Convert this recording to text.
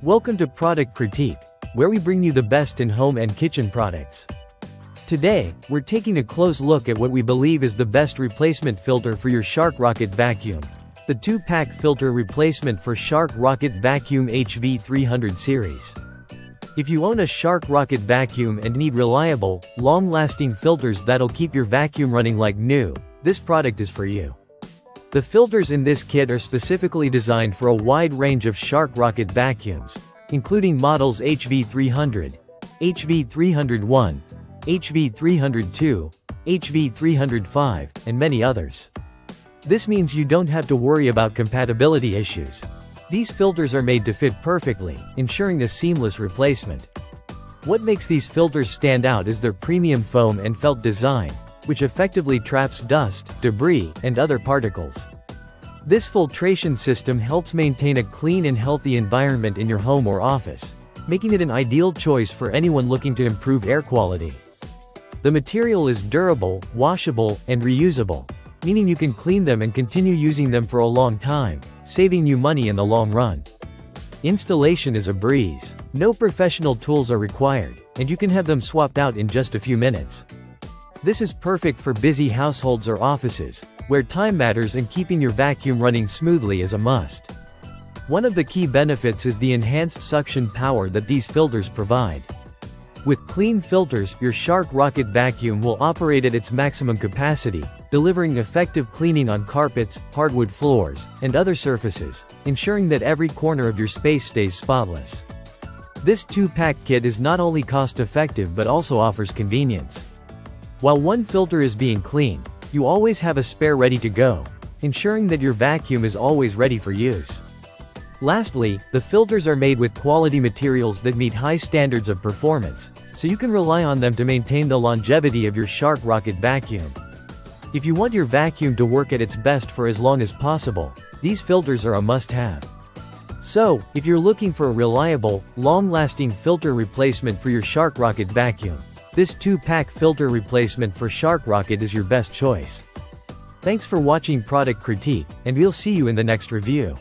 Welcome to Product Critique, where we bring you the best in home and kitchen products. Today, we're taking a close look at what we believe is the best replacement filter for your Shark Rocket vacuum. The 2-pack filter replacement for Shark Rocket Vacuum HV300 series. If you own a Shark Rocket vacuum and need reliable, long-lasting filters that'll keep your vacuum running like new, this product is for you. The filters in this kit are specifically designed for a wide range of Shark Rocket vacuums, including models HV300, HV301, HV302, HV305, and many others. This means you don't have to worry about compatibility issues. These filters are made to fit perfectly, ensuring a seamless replacement. What makes these filters stand out is their premium foam and felt design, which effectively traps dust, debris, and other particles. This filtration system helps maintain a clean and healthy environment in your home or office, making it an ideal choice for anyone looking to improve air quality. The material is durable, washable, and reusable, meaning you can clean them and continue using them for a long time, saving you money in the long run. Installation is a breeze. No professional tools are required, and you can have them swapped out in just a few minutes. This is perfect for busy households or offices, where time matters and keeping your vacuum running smoothly is a must. One of the key benefits is the enhanced suction power that these filters provide. With clean filters, your Shark Rocket vacuum will operate at its maximum capacity, delivering effective cleaning on carpets, hardwood floors, and other surfaces, ensuring that every corner of your space stays spotless. This 2-pack kit is not only cost-effective but also offers convenience. While one filter is being cleaned, you always have a spare ready to go, ensuring that your vacuum is always ready for use. Lastly, the filters are made with quality materials that meet high standards of performance, so you can rely on them to maintain the longevity of your Shark Rocket vacuum. If you want your vacuum to work at its best for as long as possible, these filters are a must-have. So, if you're looking for a reliable, long-lasting filter replacement for your Shark Rocket vacuum, this 2-pack filter replacement for Shark Rocket is your best choice. Thanks for watching Product Critique, and we'll see you in the next review.